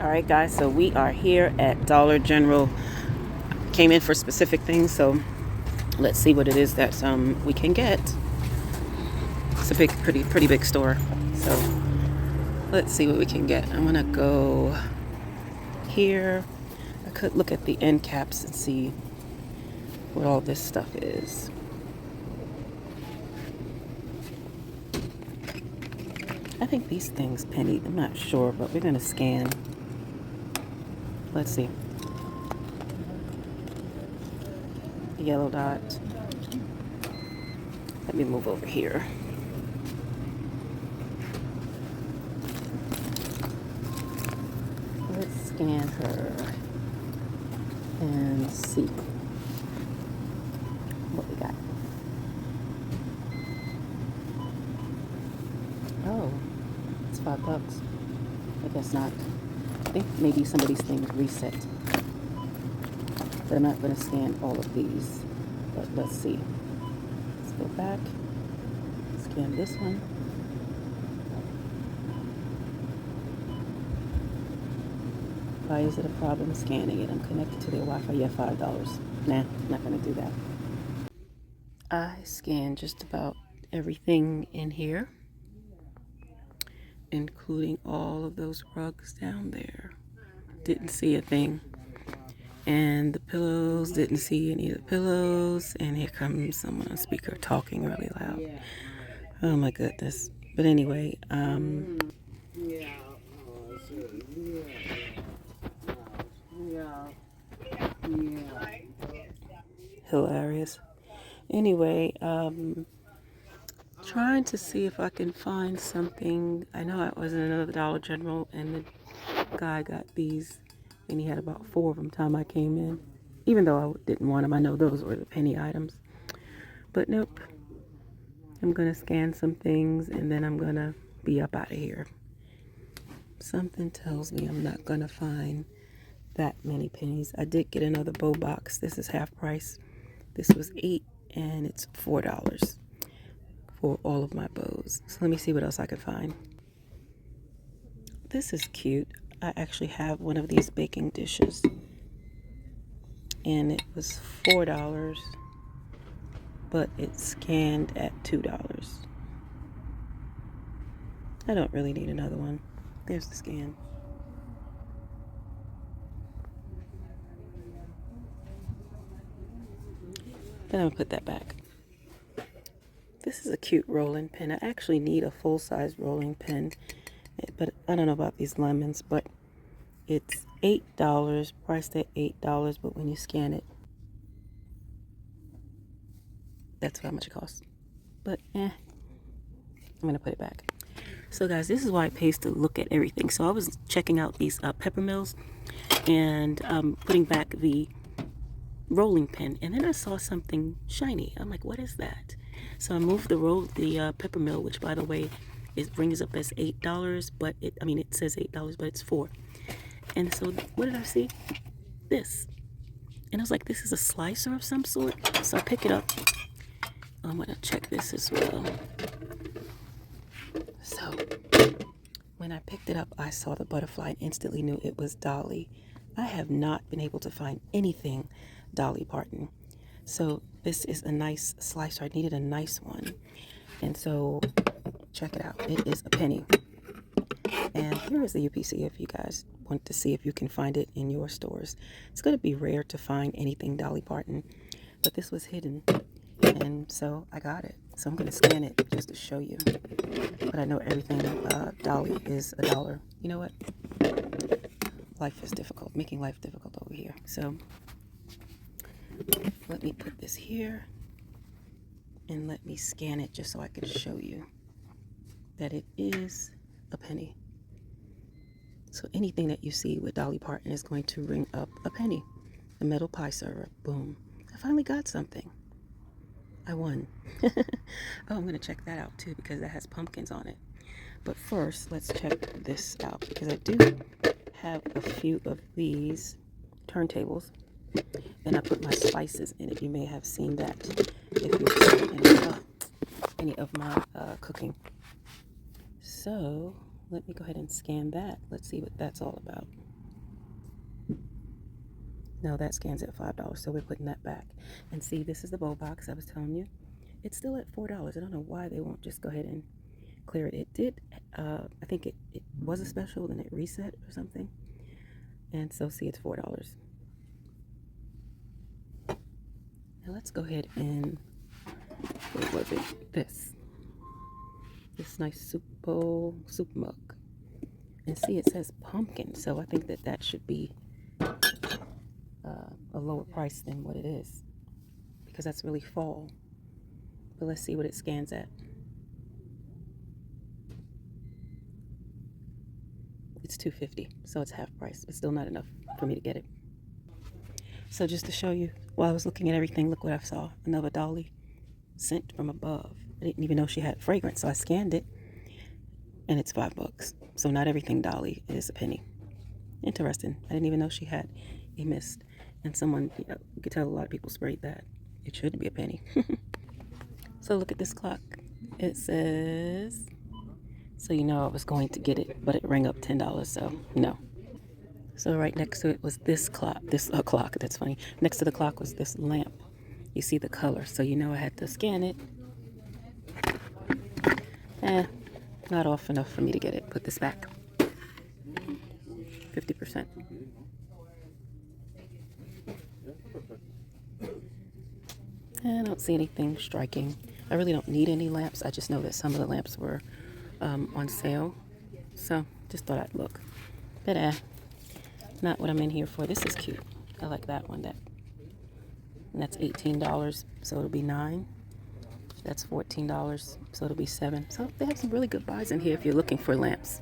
All right, guys, so we are here at Dollar General. Came in for specific things, so let's see what it is that we can get. It's a pretty big store, so let's see what we can get. I'm gonna go here. I could look at the end caps and see what all this stuff is. I think these things penny. I'm not sure, but we're gonna scan. Let's see. The yellow dot. Let me move over here. Let's scan her and see what we got. Oh, it's $5. I guess not. I think maybe some of these things reset. But I'm not going to scan all of these. But let's see. Let's go back. Scan this one. Why is it a problem scanning it? I'm connected to their Wi-Fi. Yeah, $5. Nah, I'm not going to do that. I scanned just about everything in here, including all of those rugs down there. Didn't see a thing. And the pillows, didn't see any of the pillows. And here comes someone on speaker talking really loud. Oh my goodness. But anyway, hilarious. Anyway, trying to see if I can find something. I know I was in another Dollar General and the guy got these and he had about 4 of them time I came in. Even though I didn't want them, I know those were the penny items. But nope. I'm going to scan some things and then I'm going to be up out of here. Something tells me I'm not going to find that many pennies. I did get another bow box. This is half price. This was $8 and it's $4 for all of my bows. So let me see what else I can find. This is cute. I actually have one of these baking dishes. And it was $4, but it's scanned at $2. I don't really need another one. There's the scan. Then I'm gonna put that back. This is a cute rolling pin. I actually need a full-size rolling pin, but I don't know about these lemons, but it's $8, priced at $8, but when you scan it, that's how much it costs. But I'm gonna put it back. So guys, this is why it pays to look at everything. So I was checking out these pepper mills and putting back the rolling pin, and then I saw something shiny. I'm like, what is that? So I moved the pepper mill, which by the way, it brings up as $8, but it says $8, but it's $4. And so what did I see? This. And I was like, this is a slicer of some sort. So I pick it up. I'm gonna check this as well. So when I picked it up, I saw the butterfly and instantly knew it was Dolly. I have not been able to find anything Dolly Parton. So this is a nice slicer. I needed a nice one. And so check it out. It is a penny. And here is the UPC if you guys want to see if you can find it in your stores. It's going to be rare to find anything Dolly Parton, but this was hidden. And so I got it. So I'm going to scan it just to show you. But I know everything Dolly is $1. You know what? Life is difficult. Making life difficult over here. So let me put this here and let me scan it just so I can show you that it is a penny. So anything that you see with Dolly Parton is going to ring up a penny. The metal pie server. Boom. I finally got something. I won. Oh, I'm going to check that out too because that has pumpkins on it. But first, let's check this out because I do have a few of these turntables. And I put my spices in it. You may have seen that if you've seen any of my cooking. So let me go ahead and scan that. Let's see what that's all about. No, that scans at $5, so we're putting that back. And see, this is the bowl box I was telling you. It's still at $4. I don't know why they won't just go ahead and clear it. It did, I think it was a special, then it reset or something. And so see, it's $4. Now let's go ahead and, what was it? This nice soup bowl, soup mug. And see, it says pumpkin, so I think that should be a lower price than what it is, because that's really fall. But let's see what it scans at. It's $2.50, so it's half price. It's still not enough for me to get it. So just to show you, while I was looking at everything, look what I saw. Another Dolly scent from above. I didn't even know she had fragrance, so I scanned it, and it's $5. So not everything Dolly is a penny. Interesting. I didn't even know she had a mist. And someone, you could tell a lot of people sprayed that. It should be a penny. So look at this clock. It says, so you know I was going to get it, but it rang up $10, so no. So right next to it was this clock, clock, that's funny. Next to the clock was this lamp. You see the color, so you know I had to scan it. Not off enough for me to get it. Put this back. 50%. I don't see anything striking. I really don't need any lamps. I just know that some of the lamps were on sale. So just thought I'd look. But not what I'm in here for. This is cute. I like that one. And that's $18, so it'll be $9. That's $14, so it'll be $7. So they have some really good buys in here if you're looking for lamps.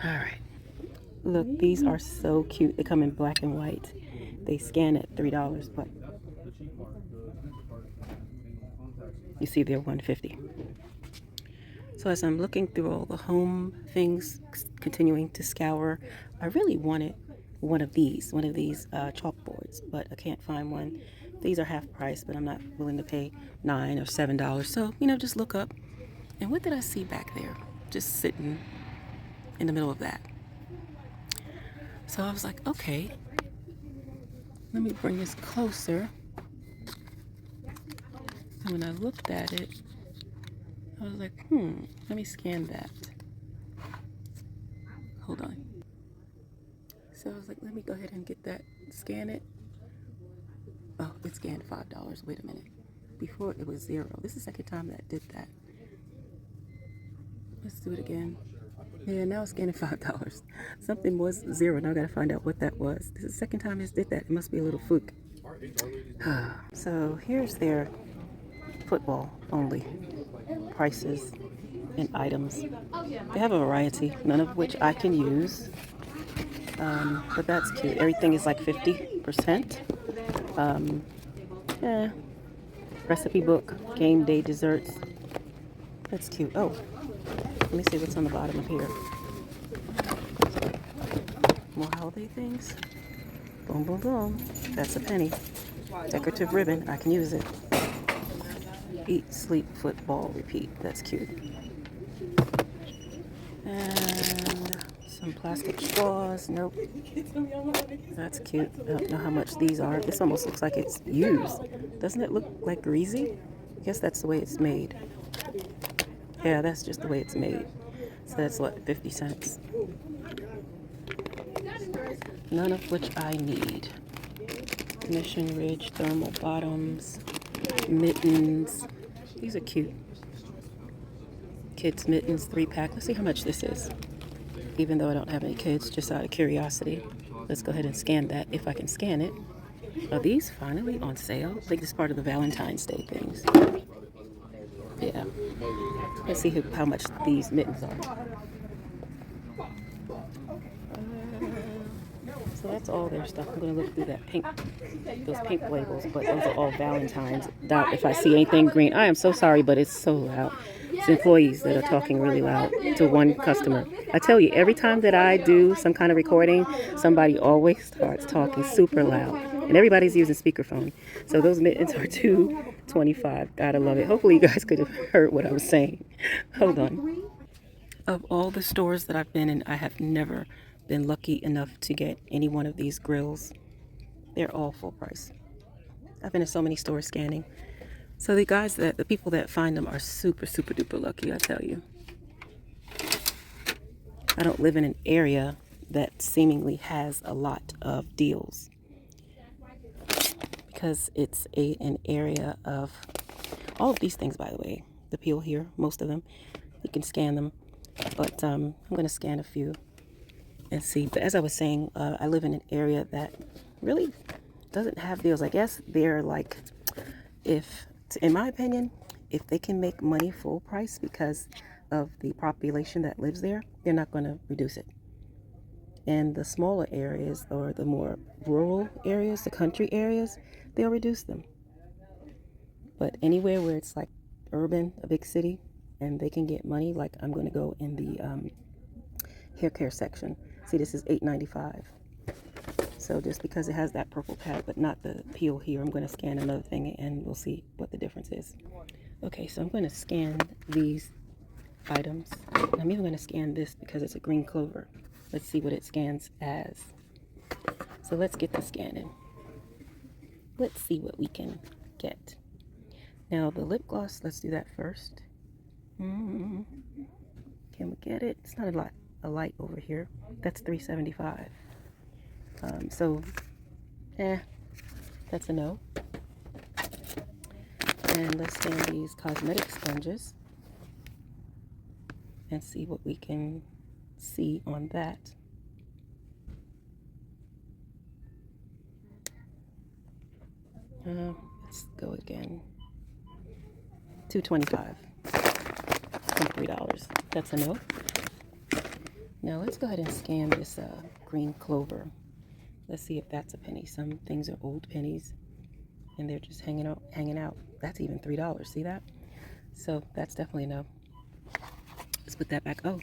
All right. Look, these are so cute. They come in black and white. They scan at $3, but you see they're $1.50. So as I'm looking through all the home things, continuing to scour, I really wanted one of these chalkboards, but I can't find one. These are half price, but I'm not willing to pay $9 or $7. So, just look up. And what did I see back there? Just sitting in the middle of that. So I was like, okay, let me bring this closer. And when I looked at it, I was like, let me scan that. Hold on. So I was like, let me go ahead and get that, scan it. Oh, it scanned $5. Wait a minute. Before it was $0. This is the second time that did that. Let's do it again. Yeah, now it's scanning $5. Something was $0. Now I gotta find out what that was. This is the second time it did that. It must be a little fluke. So here's their football only prices and items. They have a variety, none of which I can use. But that's cute. Everything is like 50%. Recipe book, game day desserts. That's cute. Oh, let me see what's on the bottom of here. More holiday things. Boom, boom, boom. That's a penny. Decorative ribbon. I can use it. Eat, sleep, football, repeat. That's cute. And some plastic straws. Nope. That's cute. I don't know how much these are. This almost looks like it's used. Doesn't it look like greasy? I guess that's the way it's made. Yeah, that's just the way it's made. So that's what, 50 cents. None of which I need. Mission Ridge, thermal bottoms, mittens. These are cute. Kids mittens, 3-pack. Let's see how much this is. Even though I don't have any kids, just out of curiosity. Let's go ahead and scan that, if I can scan it. Are these finally on sale? I think this is part of the Valentine's Day things. Yeah. Let's see how much these mittens are. So that's all their stuff. I'm going to look through that those pink labels, but those are all Valentine's. Doubt if I see anything green. I am so sorry, but it's so loud. It's employees that are talking really loud to one customer. I tell you, every time that I do some kind of recording, somebody always starts talking super loud. And everybody's using speakerphone. So those mittens are $2.25. Gotta love it. Hopefully you guys could have heard what I was saying. Hold on. Of all the stores that I've been in, I have never been lucky enough to get any one of these grills. They're all full price. I've been in so many stores scanning. So the people that find them are super, super duper lucky, I tell you. I don't live in an area that seemingly has a lot of deals because it's an area of all of these things, by the way. The peel here, most of them, you can scan them, but I'm going to scan a few and see. But as I was saying, I live in an area that really doesn't have deals. I guess they're like, in my opinion, if they can make money full price because of the population that lives there, they're not going to reduce it. And the smaller areas or the more rural areas, the country areas, they'll reduce them. But anywhere where it's like urban, a big city, and they can get money, like I'm going to go in the hair care section. See, this is $8.95. So just because it has that purple pad, but not the peel here, I'm going to scan another thing and we'll see what the difference is. Okay, so I'm going to scan these items. I'm even going to scan this because it's a green clover. Let's see what it scans as. So let's get the scanning. Let's see what we can get. Now the lip gloss, let's do that first. Can we get it? It's not a light over here. That's $3.75. So, that's a no. And let's scan these cosmetic sponges and see what we can see on that. Let's go again. $2.25 and $3. That's a no. Now let's go ahead and scan this green clover. Let's see if that's a penny. Some things are old pennies and they're just hanging out. That's even $3. See that? So that's definitely a no. Let's put that back. Oh,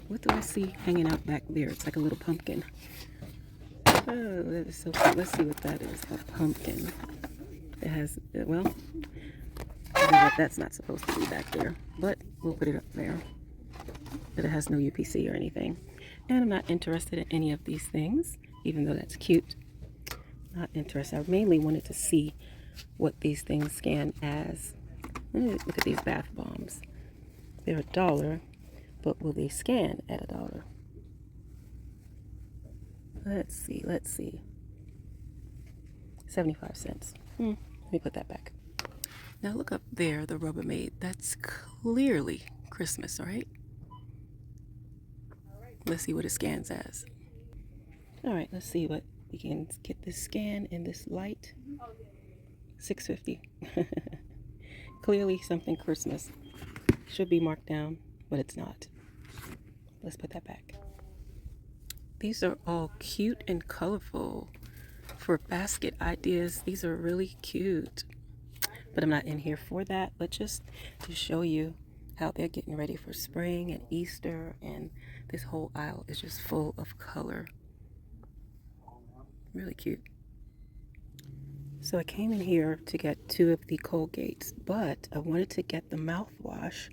what do I see hanging out back there? It's like a little pumpkin. Oh, that is so cute. Let's see what that is. A pumpkin. It has, well, that's not supposed to be back there, but we'll put it up there. But it has no UPC or anything. And I'm not interested in any of these things, even though that's cute. Not interested. I mainly wanted to see what these things scan as. Look at these bath bombs. They're $1, but will they scan at $1? Let's see. 75 cents. Let me put that back. Now look up there, the Rubbermaid. That's clearly Christmas, right? Let's see what it scans as. All right, let's see what we can get this scan in this light. $6.50. Clearly something Christmas. Should be marked down, but it's not. Let's put that back. These are all cute and colorful for basket ideas. These are really cute, but I'm not in here for that, but just to show you how they're getting ready for spring and Easter, and this whole aisle is just full of color. Really cute. So I came in here to get 2 of the Colgates, but I wanted to get the mouthwash,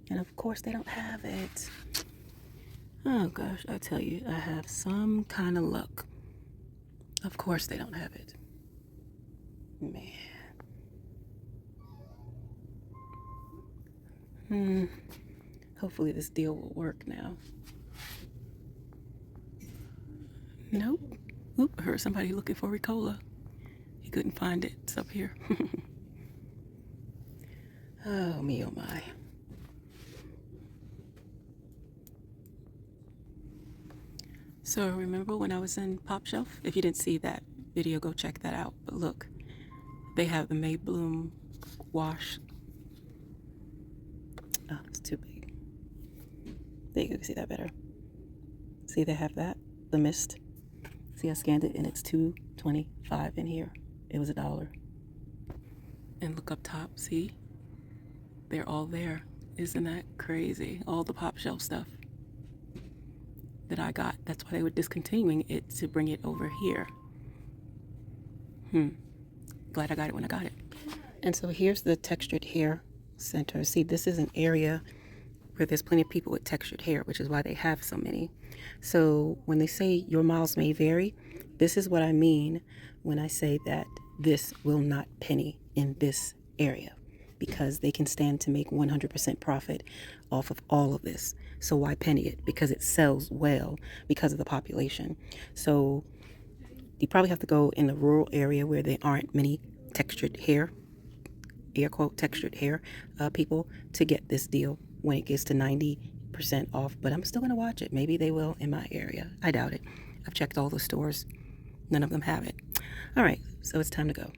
and of course they don't have it. Oh gosh, I tell you, I have some kind of luck. Of course they don't have it. Man. Hopefully this deal will work now. Nope. Oop, I heard somebody looking for Ricola. He couldn't find it. It's up here. Oh me, oh my. So remember when I was in Pop Shelf? If you didn't see that video, go check that out. But look, they have the May Bloom wash. Oh, it's too big. There you go, see that better. See, they have that, the mist. See, I scanned it and it's $2.25 in here. It was $1. And look up top, see? They're all there. Isn't that crazy? All the Pop Shelf stuff that I got. That's why they were discontinuing it, to bring it over here. Glad I got it when I got it. And so here's the textured hair center. See, this is an area where there's plenty of people with textured hair, which is why they have so many. So when they say your miles may vary, this is what I mean when I say that this will not penny in this area, because they can stand to make 100% profit off of all of this. So why penny it? Because it sells well because of the population. So you probably have to go in a rural area where there aren't many textured hair, air quote, textured hair people to get this deal when it gets to 90% off. But I'm still going to watch it. Maybe they will in my area. I doubt it. I've checked all the stores. None of them have it. All right, so it's time to go.